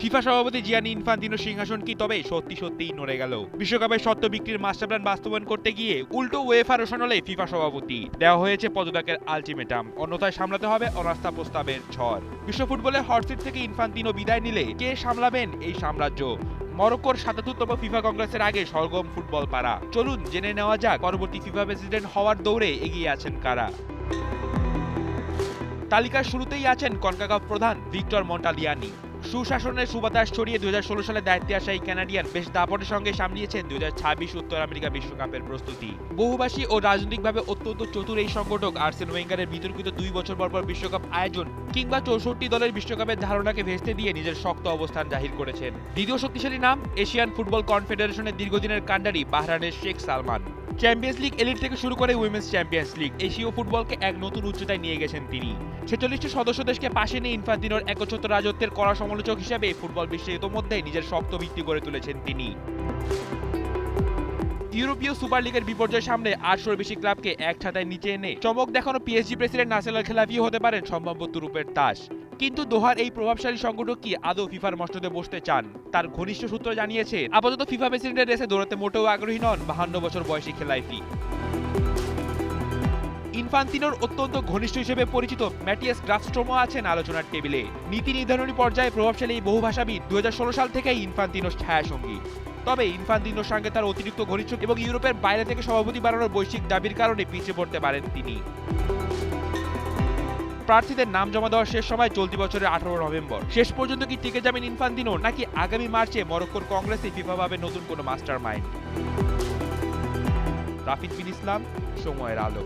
FIFA সভাপতি জিয়ানি ইনফান্তিনোর সিংহাসন কি তবে সত্যিই নড়ে গেল? বিশ্বকাপের শর্ত বিক্রির মাস্টার প্ল্যান বাস্তবায়ন করতে গিয়ে উল্টো ওয়েফা রোশানলে ফিফা সভাপতি দেওয়া হয়েছে পদত্যাগের আলটিমেটাম, অন্যথায় সামলাতে হবে অনাস্থা প্রস্তাবের ঝড়। বিশ্ব ফুটবলের হটসিট থেকে ইনফান্তিনো বিদায় নিলে কে সামলাবেন এই সাম্রাজ্য? মরক্কোর ৭৭তম ফিফা কংগ্রেসের আগে সরগম ফুটবল পাড়া। চলুন জেনে নেওয়া যাক পরবর্তী ফিফা প্রেসিডেন্ট হওয়ার দৌড়ে এগিয়ে আছেন কারা। তালিকার শুরুতেই আছেন কনকাকাফ প্রধান ভিক্টর মন্টালিয়ানি। সুশাসনের সুবাতাস ছড়িয়ে ২০১৬ সালে দায়িত্বে আসা এই কানাডিয়ান বেশ দাপটের সঙ্গে সামলিয়েছেন ২০২৬ উত্তর আমেরিকা বিশ্বকাপের প্রস্তুতি। বহুভাষী ও রাজনৈতিকভাবে অত্যন্ত চতুর এই সংগঠক আর্সেন ওয়েঙ্গারের বিতর্কিত ২ বছর পর বিশ্বকাপ আয়োজন কিংবা ৬৪ দলের বিশ্বকাপের ধারণাকে ভেস্তে দিয়ে নিজের শক্ত অবস্থান জাহির করেছেন। দ্বিতীয় শক্তিশালী নাম এশিয়ান ফুটবল কনফেডারেশনের দীর্ঘদিনের কাণ্ডারি বাহরাইনের Sheikh Salman. Champions League Elite থেকে শুরু করে উইমেন্স চ্যাম্পিয়ন্স লিগ, এশীয় ফুটবলকে এক নতুন উচ্চতায় নিয়ে গেছেন তিনি। ৪৬টি সদস্য দেশকে পাশে নিয়ে ইনফান্তিনোর একচ্ছত্র রাজত্বের কড়া সমালোচক হিসেবে ফুটবল বিশ্বে ইতোমধ্যে নিজের শক্ত ভিত্তি গড়ে তুলেছেন তিনি। ইউরোপীয় সুপার লিগের বিপর্যয়ের সামনে ৮০০-র বেশি ক্লাবকে এক ছাতায় নিচে এনে চমক দেখানো পিএসজি প্রেসিডেন্ট নাসের আল খেলাফিও হতে পারেন সম্ভাব্য তুরুপের তাস। কিন্তু দোহার এই প্রভাবশালী সংগঠক কি আদৌ ফিফার মসনদে বসতে চান? তার ঘনিষ্ঠ সূত্র জানিয়েছে আপাতত ফিফা প্রেসিডেন্টের রেসে দৌড়াতে মোটেও আগ্রহী নন ৫২ বছর বয়সী খেলাফি। ইনফান্তিনোর অত্যন্ত ঘনিষ্ঠ হিসেবে পরিচিত ম্যাটিয়াস গ্রাফস্ট্রোমও আছেন আলোচনার টেবিলে। নীতি নির্ধারণী পর্যায়ে প্রভাবশালী এই বহুভাষাবিদ ২০১৬ সাল থেকেই ইনফান্তিনোর ছায়াসঙ্গী। তবে ইনফান্তিনোর সঙ্গে তার অতিরিক্ত ঘনিষ্ঠ এবং ইউরোপের বাইরে থেকে সভাপতি বানানোর বৈশ্বিক দাবির কারণে পিছিয়ে পড়তে পারেন তিনি। প্রার্থীদের নাম জমা দেওয়ার শেষ সময় চলতি বছরের ১৮ নভেম্বর। শেষ পর্যন্ত কি টিকে যাবেন ইনফান্তিনো, নাকি আগামী মার্চে মরক্কোর কংগ্রেসে ফিফা পাবে নতুন কোনো মাস্টার মাইন্ড? রাফিদ বিন ইসলাম, সময়ের আলো।